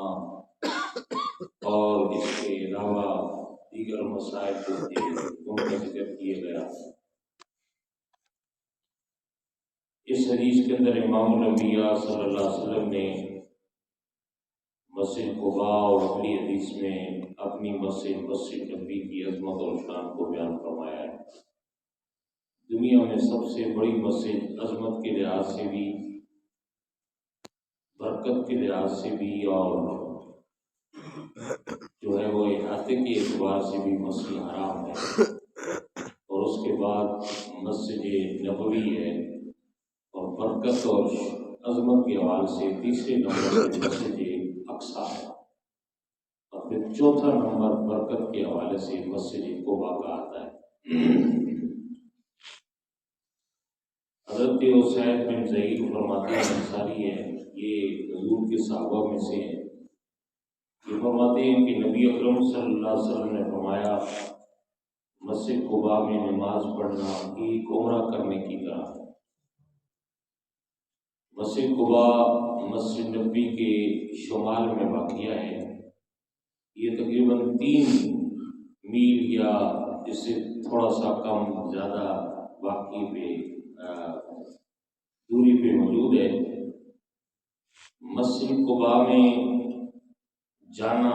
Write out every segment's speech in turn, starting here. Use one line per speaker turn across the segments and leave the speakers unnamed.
کرنا اور اس کے علاوہ دیگر مسائل جو تھے ان کا ذکر کیا گیا۔ اس حدیث کے اندر امام الانبیاء صلی اللہ علیہ وسلم نے مسجد قباء اور اپنی حدیث میں اپنی مسجد نبی کی عظمت اور شان کو بیان فرمایا ہے۔ دنیا میں سب سے بڑی مسجد عظمت کے لحاظ سے بھی، برکت کے لحاظ سے بھی اور جو ہے وہ احاطے کے اعتبار سے بھی مسجد حرام ہے، اور اس کے بعد مسجد نبوی ہے، اور برکت اور عظمت کے حوالے سے تیسرے نمبر پہ مسجد اقصیٰ ہے، اور پھر چوتھا نمبر برکت کے حوالے سے مسجد قباء کا آتا ہے۔ حضرت اسید بن زید فرماتے ہیں، انصاری ہے، یہ حضور کے صحابہ میں سے ہیں، یہ فرماتے ہیں کہ نبی اکرم صلی اللہ علیہ وسلم نے فرمایا مسجد قباء میں نماز پڑھنا ایک عمرہ کرنے کی طرح ہے۔ مسجد قباء مسجد نبی کے شمال میں واقع ہے، یہ تقریباً 3 میل یا اس سے تھوڑا سا کم زیادہ واقعی پہ دوری پہ موجود ہے۔ مسجد قباء میں جانا،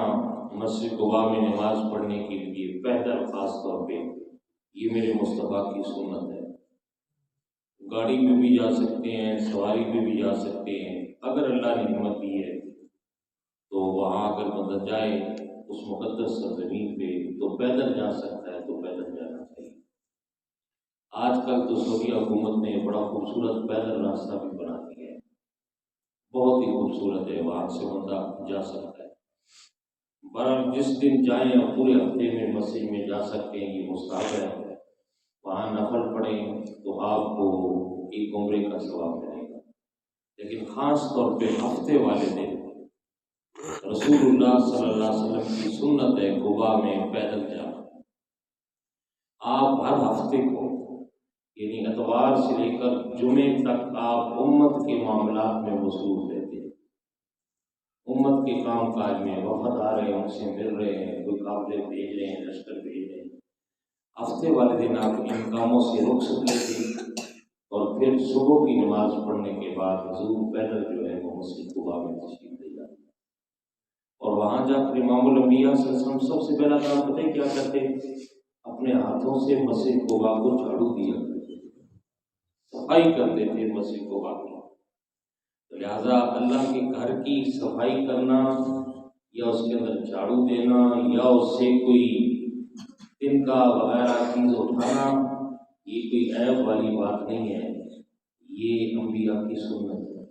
مسجد قباء میں نماز پڑھنے کے لیے پیدل خاص طور پہ یہ میرے مصطفیٰ کی سنت ہے۔ گاڑی میں بھی جا سکتے ہیں، سواری میں بھی جا سکتے ہیں، اگر اللہ نے ہمت دی ہے تو وہاں اگر بندہ جائے اس مقدس سرزمین پہ تو پیدل جا سکتا ہے تو پیدل جانا چاہیے۔ آج کل تو سعودی حکومت نے بڑا خوبصورت پیدل راستہ بھی بنا دیا ہے، بہت ہی خوبصورت ہے، وہاں سے بندہ جا سکتا ہے۔ بہرحال جس دن جائیں اور پورے ہفتے میں مسجد میں جا سکتے ہیں، یہ مستحب ہے، وہاں نفل پڑھیں تو آپ کو ایک عمرے کا ثواب ملے گا، لیکن خاص طور پہ ہفتے والے دن رسول اللہ صلی اللہ علیہ وسلم کی سنت ہے قباء میں پیدل جانا۔ آپ ہر ہفتے کو یعنی اتوار سے لے کر جمعے تک آپ امت کے معاملات میں مصروف رہتے ہیں، امت کے کام کاج میں، وفد آ رہے ہیں ان سے مل رہے ہیں، کوئی قافلے بھیج رہے ہیں، لشکر بھیج رہے ہیں۔ ہفتے والے دن آپ ان کاموں سے رخصت لیتے ہیں، اور پھر صبح کی نماز پڑھنے کے بعد حضور پیدل جو ہے وہ مسجد قباء میں تشریف لے جاتے ہیں، اور وہاں جا کر امام الانبیاء صلی اللہ علیہ وسلم سب سے پہلا کام پتہ ہے کیا کرتے؟ اپنے ہاتھوں سے مسجد قباء کو جھاڑو دیا کرتے، صفائی کرتے تھے مسجد قباء کی۔ لہذا اللہ کے گھر کی صفائی کرنا یا اس کے اندر جھاڑو دینا یا اس سے کوئی تنکا وغیرہ چیز اٹھانا یہ کوئی عیب والی بات نہیں ہے، یہ انبیاء کی سنت ہے۔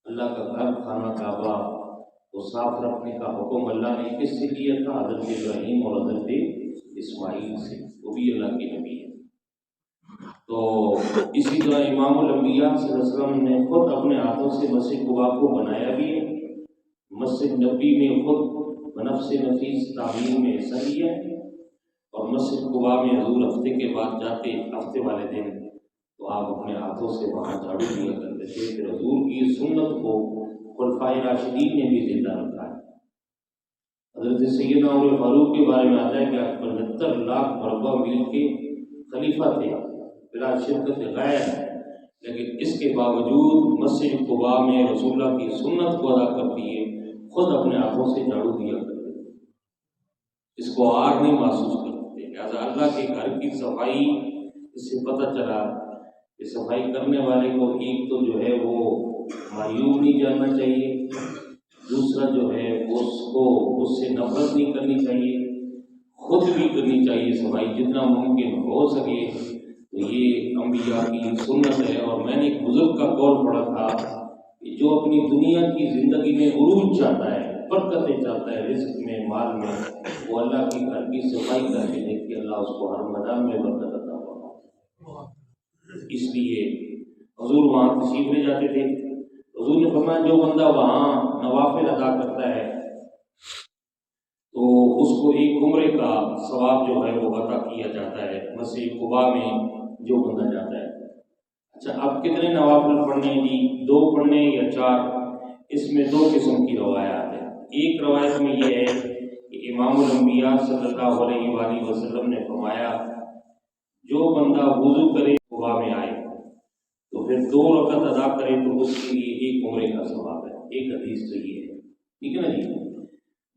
اللہ کا گھر خانہ کعبہ کو صاف رکھنے کا حکم اللہ نے کس سے دیا تھا؟ حضرت ابراہیم اور حضرت اسماعیل سے، وہ بھی اللہ کے نبی ہیں۔ تو اسی طرح امام الانبیاء صلی اللہ علیہ وسلم نے خود اپنے ہاتھوں سے مسجد قباء کو بنایا بھی ہے، مسجد نبی میں خود بنفس نفیس تعمیر میں حصہ لیا ہے، اور مسجد قباء میں حضور ہفتے کے بعد جاتے، ہفتے والے دن تو آپ اپنے ہاتھوں سے وہاں جھاڑو دیا کرتے تھے۔ پھر حضور کی سنت کو خلفائے راشدین نے بھی زندہ رکھا ہے۔ حضرت سیدنا عمر فاروق کے بارے میں آتا ہے کہ 75 لاکھ مربع میل کے خلیفہ تھے بلا شرکت غیر، لیکن اس کے باوجود مسجد قباء میں رسول اللہ کی سنت کو ادا کرتی ہے، خود اپنے ہاتھوں سے جھاڑو دیا کرتے تھے، اس کو آر نہیں محسوس کرتے۔ لہٰذا اللہ کے گھر کی صفائی، اس سے پتہ چلا کہ صفائی کرنے والے کو ایک تو جو ہے وہ معیوب نہیں جاننا چاہیے، دوسرا جو ہے اس سے نفرت نہیں کرنی چاہیے، خود بھی کرنی چاہیے صفائی جتنا ممکن ہو سکے۔ تو یہ انبیاء کی سنت ہے، اور میں نے ایک بزرگ کا قول پڑھا تھا کہ جو اپنی دنیا کی زندگی میں عروج چاہتا ہے، برکتیں چاہتا ہے رزق میں، مال میں، وہ اللہ کی گھر کی صفائی کر کے دیکھ کے اللہ اس کو ہر میدان میں برکت عطا فرماتا۔ اس لیے حضور وہاں تشریف لے جاتے تھے۔ حضور نے فرمایا جو بندہ وہاں نوافل ادا کرتا ہے تو اس کو ایک عمرے کا ثواب جو ہے وہ عطا کیا جاتا ہے مسجد قباء میں جو بندہ جاتا ہے۔ اچھا، اب کتنے نوافل پڑھنے ہیں جی؟ 2 پڑھنے یا 4؟ اس میں 2 قسم کی روایات ہیں۔ ایک روایت میں یہ ہے کہ امام الانبیاء صلی اللہ علیہ وآلہ وسلم نے فرمایا جو بندہ وضو کرے صبح میں آئے تو پھر 2 رکعت ادا کرے تو اس کے لیے 1 عمرے کا ثواب ہے۔ ایک حدیث تو یہ ہے، ٹھیک ہے نا جی۔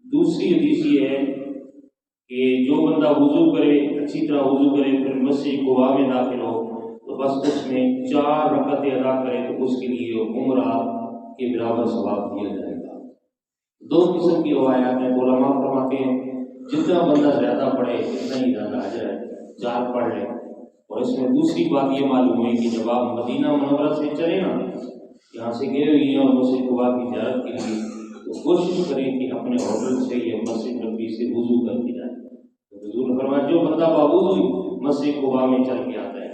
دوسری حدیث یہ ہے کہ جو بندہ وضو کرے، اچھی طرح وضو کرے، پھر مسجد قباء میں داخل ہو تو بس اس میں 4 رکعتیں ادا کرے تو اس کے لیے عمرہ کے برابر ثواب دیا جائے گا۔ 2 قسم کی روایات ہیں، علماء فرماتے ہیں جتنا بندہ زیادہ پڑھے اتنا ہی زیادہ اجر ہے، 4 پڑھ لے۔ اور اس میں دوسری بات یہ معلوم ہوئی کہ جب آپ مدینہ منورہ سے چلے نا، یہاں سے گئے ہوئی ہیں اور مسجد قباء کی زیارت کے لیے، تو کوشش کریں کہ اپنے ہوٹل سے یا مسجد نبوی سے وضو کر کے جائیں۔ تو حضور نے فرمایا جو بندہ باوضو مسجد قباء میں چل کے آتا ہے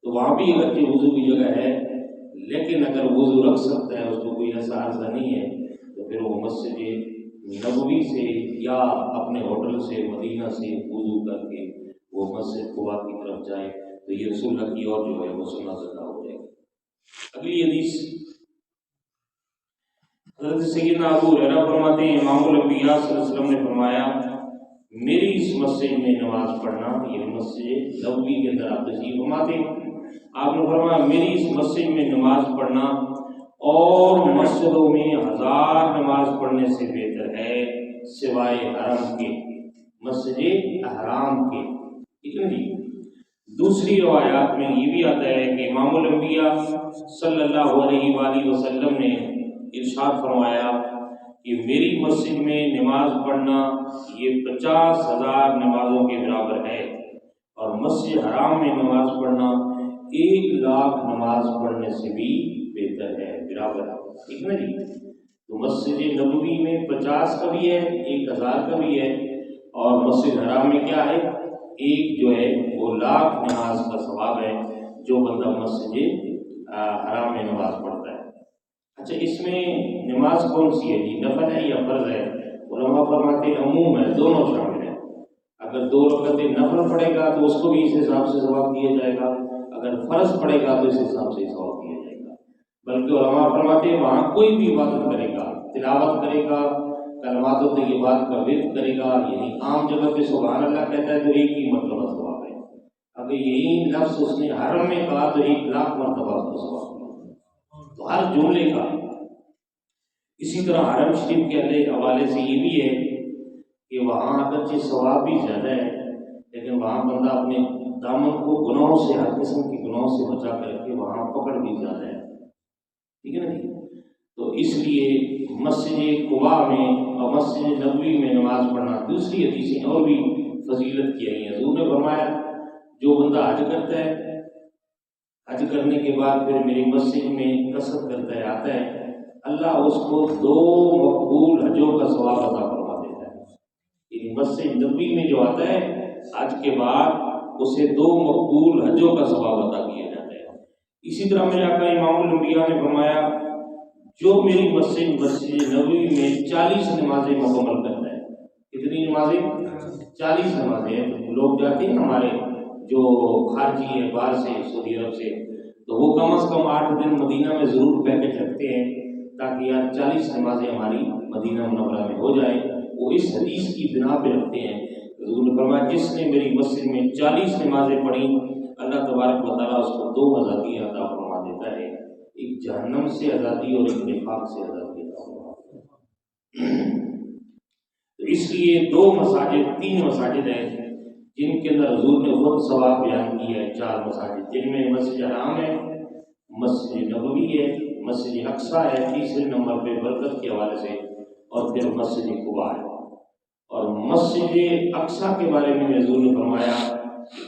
تو وہاں بھی اگرچہ وضو کی جگہ ہے، لیکن اگر وضو رکھ سکتا ہے، اس کو کوئی ایسا عرضہ نہیں ہے، تو پھر وہ مسجد نبوی سے یا اپنے ہوٹل سے مدینہ سے وضو کر کے وہ مسجد قباء کی طرف جائے تو یہ رسول اللہ کی اور جو ہے وہ سنت ادا ہو جائے گی۔ اگلی حدیث حضرت سیدنا ابو ہریرہ فرماتے ہیں امام الانبیاء صلی اللہ علیہ وسلم نے فرمایا میری اس مسجد میں نماز پڑھنا، یہ مسجد نبوی کے اندر آپ تشریف فرماتے ہیں، آپ نے فرمایا میری اس مسجد میں نماز پڑھنا اور مسجدوں میں 1000 نماز پڑھنے سے بہتر ہے سوائے حرم کے، مسجد احرام کے، ٹھیک ہے جی۔ دوسری روایات میں یہ بھی آتا ہے کہ امام الانبیاء صلی اللہ علیہ وآلہ وسلم نے ارشاد فرمایا کہ میری مسجد میں نماز پڑھنا یہ 50,000 نمازوں کے برابر ہے، اور مسجد حرام میں نماز پڑھنا 1,00,000 نماز پڑھنے سے بھی بہتر ہے، برابر ہے، ٹھیک ہے جی۔ تو مسجد نبوی میں 50 کا بھی ہے، 1,000 کا بھی ہے، اور مسجد حرام میں کیا ہے، ایک جو ہے وہ 1,00,000 نماز کا ثواب ہے جو بندہ مسجد حرام میں نماز پڑھتا ہے۔ اچھا، اس میں نماز کون سی ہے جی، نفل ہے یا فرض ہے؟ علماء فرماتے ہیں عموم ہے، دونوں شامل ہیں۔ اگر 2 رکعتیں نفل پڑھے گا تو اس کو بھی اس حساب سے ثواب دیا جائے گا، اگر فرض پڑھے گا تو اس حساب سے ثواب دیا جائے گا۔ بلکہ علماء فرماتے ہیں وہاں کوئی بھی عبادت کرے گا، تلاوت کرے گا، کلمات و طیبات کا ورد کرے گا، یعنی عام جگہ پہ سبحان اللہ کہتا ہے تو 1 ہی مرتبہ ثواب ہے، اگر یہی لفظ اس نے حرم میں کہا تو 1,00,000 مرتبہ اس کو ثواب ہے، تو ہر جملے کا۔ اسی طرح حرم شریف کے حوالے سے یہ بھی ہے کہ وہاں اگرچہ ثواب بھی زیادہ ہے، لیکن وہاں بندہ اپنے دامن کو گناہوں سے، ہر قسم کے گناہوں سے بچا کر کے وہاں پکڑ بھی زیادہ ہے، ٹھیک ہے نا جی۔ تو اس لیے مسجد قباء میں اور مسجد نبوی میں نماز پڑھنا، دوسری حدیثیں اور بھی فضیلت کی گئی ہیں۔ حضور نے فرمایا جو بندہ حج کرتا ہے، حج کرنے کے بعد پھر میری مسجد میں کثرت کرتا ہے، آتا ہے، اللہ اس کو 2 مقبول حجوں کا ثواب عطا فرما دیتا ہے۔ یعنی مسجد نبوی میں جو آتا ہے حج کے بعد اسے 2 مقبول حجوں کا ثواب عطا کیا جاتا ہے۔ اسی طرح میرے آقا امام الانبیاء نے فرمایا جو میری مسجد نبوی میں 40 نمازیں مکمل کرتا ہے، کتنی نمازیں؟ 40 نمازیں ہیں۔ لوگ جاتے ہیں ہمارے جو خارجی ہیں باہر سے، سعودی عرب سے، تو وہ کم از کم 8 دن مدینہ میں ضرور پیکج رکھتے ہیں تاکہ یار 40 نمازیں ہماری مدینہ منورہ میں ہو جائیں۔ وہ اس حدیث کی بنا پہ رکھتے ہیں۔ حضور نے فرمایا جس نے میری مسجد میں 40 نمازیں پڑھی اللہ تبارک و تعالیٰ اس کو 2 آزادیاں عطا فرما دیتا ہے، ایک جہنم سے آزادی اور ایک نفاق سے آزادی عطا فرما دیتا ہے۔ تو اس لیے 2 مساجد، 3 مساجد ہیں جن کے اندر حضور نے خود ثواب بیان کیا ہے، 4 مساجد جن میں مسجد حرام ہے، مسجد نبوی ہے، مسجد اقصیٰ ہے تیسرے نمبر پہ برکت کے حوالے سے، اور پھر مسجد قباء ہے۔ اور مسجد اقصیٰ کے بارے میں حضور نے فرمایا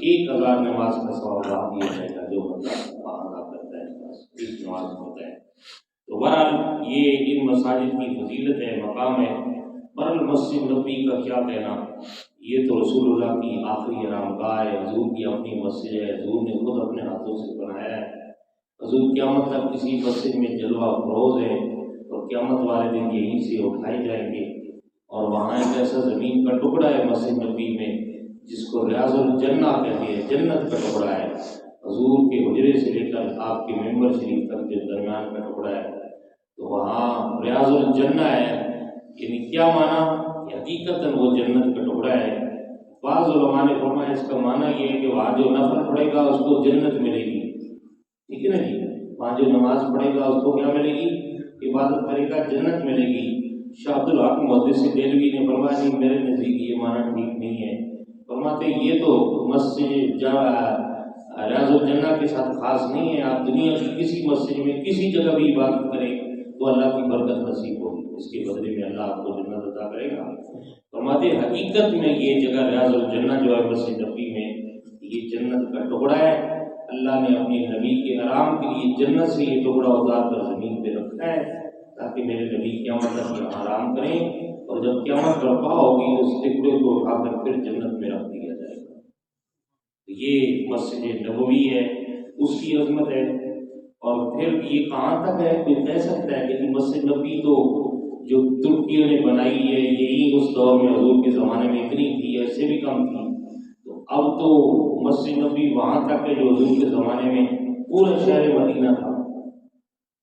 1,000 نماز کا ثواب دیا جائے گا جو بندہ وہاں ادا کرتا ہے، بس 1 نماز ہوتا ہے۔ تو بہرحال یہ ان مساجد کی فضیلت ہے، مقام ہے۔ بہرحال مسجد نبوی کا کیا کہنا، یہ تو رسول اللہ کی آخری آرامگاہ ہے، حضور کی اپنی مسجد ہے، حضور نے خود اپنے ہاتھوں سے بنایا ہے۔ حضور قیامت تک کسی مسجد میں جلوہ افروز ہے، اور قیامت والے دن یہیں سے اٹھائے جائیں گے، اور وہاں ایک ایسا زمین کا ٹکڑا ہے مسجد نبوی میں جس کو ریاض الجنہ کہتے ہیں، جنت کا ٹکڑا ہے، حضور کے حجرے سے لے کر آپ کے ممبر شریف تک جو درمیان کا ٹکڑا ہے، تو وہاں ریاض الجنہ ہے، یعنی کیا معنی؟ حقیقتاً وہ جنت کا ٹکڑا ہے۔ بعض علماء نے فرمایا اس کا معنی یہ ہے کہ وہاں جو نفل پڑھے گا اس کو جنت ملے گی، ٹھیک ہے نا جی، وہاں جو نماز پڑھے گا اس کو کیا ملے گی؟ عبادت کرے گا جنت ملے گی۔ شاہ عبد الحق محدث دہلوی نے فرمایا نہیں، میرے نزدیک یہ معنی ٹھیک نہیں ہے۔ فرماتے یہ تو مسجد ریاض الجنہ کے ساتھ خاص نہیں ہے، آپ دنیا کی کسی مسجد میں کسی جگہ بھی عبادت کریں تو اللہ کی برکت نصیب ہوگی، اس کے بدلے میں اللہ آپ کو جنت عطا کرے گا۔ فرماتے حقیقت میں یہ جگہ ریاض الجنہ جو ہے مسجد نبوی میں، یہ جنت کا ٹکڑا ہے۔ اللہ نے اپنے نبی کے آرام کے لیے جنت سے یہ ٹکڑا اتار کر زمین پہ رکھا ہے تاکہ میرے نبی قیامت تک یہاں آرام کریں، اور جب قیامت برپا ہوگی اس ٹکڑے کو اٹھا کر پھر جنت میں رکھ دیا جائے گا۔ یہ مسجد نبوی ہے، اس کی عظمت ہے۔ اور پھر یہ کہاں تک ہے؟ کوئی کہہ سکتا ہے کہ مسجد نبوی تو جو ترکیوں نے بنائی ہے یہی اس دور میں حضور کے زمانے میں اتنی تھی، ایسے بھی کم تھی، تو اب تو مسجد نبوی وہاں تک ہے جو حضور کے زمانے میں پورا شہر مدینہ تھا۔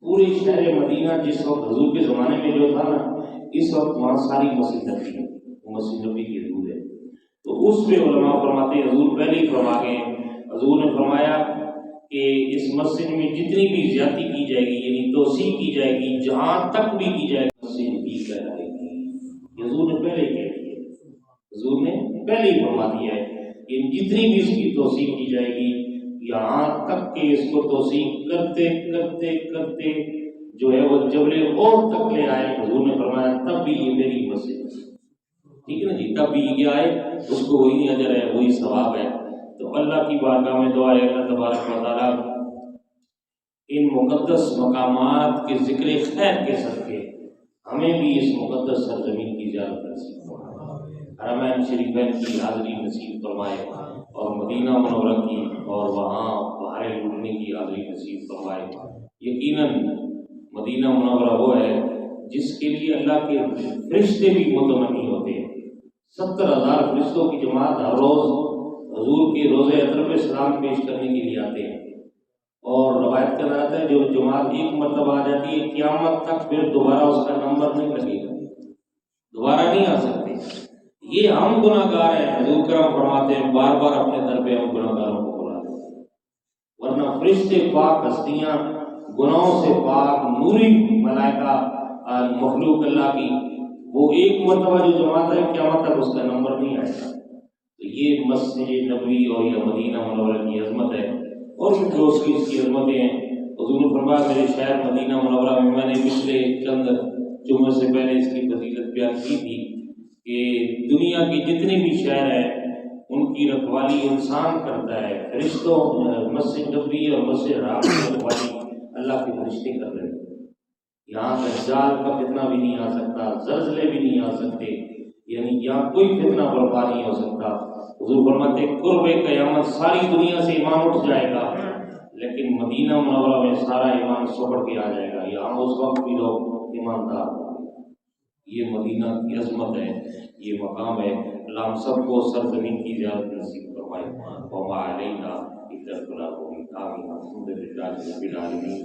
پورے شہر مدینہ جس وقت حضور کے زمانے میں جو تھا نا، اس وقت وہاں ساری مسجد نبوی ہے، مسجد نبوی کی حدود ہے۔ تو اس پہ علماء فرماتے ہیں حضور پہلے ہی فرما گئے، حضور نے فرمایا کہ اس مسجد میں جتنی بھی زیادتی کی جائے گی یعنی توسیع کی جائے گی، جہاں تک بھی کی جائے گی مسجد بھی کہلائے گی۔ حضور نے پہلے ہی کہہ دیا، حضور نے پہلے ہی فرما دیا ہے کہ جتنی بھی اس کی توسیع کی جائے گی، یہاں تک کہ اس کو توسیع کرتے کرتے کرتے جو ہے وہ جبل اور تک لے آئے، حضور نے فرمایا تب بھی یہ میری مسجد ہے، ٹھیک ہے نا جی، تب بھی یہ کیا ہے، اس کو وہی اجر ہے، وہی ثواب ہے۔ تو اللہ کی بارگاہ میں دعا ہے اللہ تبارک و تعالیٰ ان مقدس مقامات کے ذکر خیر کے صدقے ہمیں بھی اس مقدس سرزمین کی زیارت نصیب فرمائے، حرمین شریفین کی حاضری نصیب فرمائے، اور مدینہ منورہ کی اور وہاں بہاریں لوٹنے کی حاضری نصیب فرمائے۔ یقیناً مدینہ منورہ وہ ہے جس کے لیے اللہ کے فرشتے بھی متمنی ہوتے ہیں۔ 70,000 فرشتوں کی جماعت ہر روز حضور کے روضہ اطہر پہ سلام پیش کرنے کے لیے آتے ہیں، اور روایت کا رہتا ہے جو جماعت ایک مرتبہ آ جاتی ہے قیامت تک پھر دوبارہ اس کا نمبر نہیں لگے گا، دوبارہ نہیں آ سکتے۔ یہ ہم گناہ گار ہیں، حضور کرم فرماتے ہیں بار بار اپنے در پہ ہم گناہ گاروں کو بلاتے ہیں، ورنہ فرشتے پاک ہستیاں گناہوں سے پاک نوری ملائکہ مخلوق اللہ کی، وہ ایک مرتبہ جو جماعت ہے قیامت تک اس کا نمبر نہیں آئے گا۔ تو یہ مسجد نبوی اور یہ مدینہ منورہ کی عظمت ہے، اور بھی جو اس کی عظمتیں ہیں۔ حضور نے فرمایا میرے شہر مدینہ منورہ میں نے پچھلے چند جمعے سے پہلے اس کی فضیلت بیان کی تھی کہ دنیا کے جتنے بھی شہر ہیں ان کی رکھوالی انسان کرتا ہے، فرشتوں مسجد نبوی اور مسجد حرام کی رکھوالی اللہ کے فرشتے کر رہے ہیں۔ یہاں دجال کا فتنہ بھی نہیں آ سکتا، زلزلے بھی نہیں آ سکتے، یعنی یہاں کوئی فتنہ برپا نہیں ہو سکتا۔ حضور فرماتے قرب قیامت ساری دنیا سے ایمان اٹھ جائے گا، لیکن مدینہ منورہ میں سارا ایمان سبڑ کے آ جائے گا، یہاں اس وقت بھی لوگ ایماندار ہوں گے۔ یہ مدینہ کی عظمت ہے، یہ مقام ہے۔ اللہ ہم سب کو سرزمین کی زیارت نصیب فرمائے۔ وما علینا الا البلاغ المبین۔ الحمد للہ رب العالمین،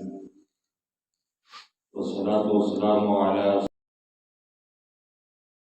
والصلاۃ والسلام علی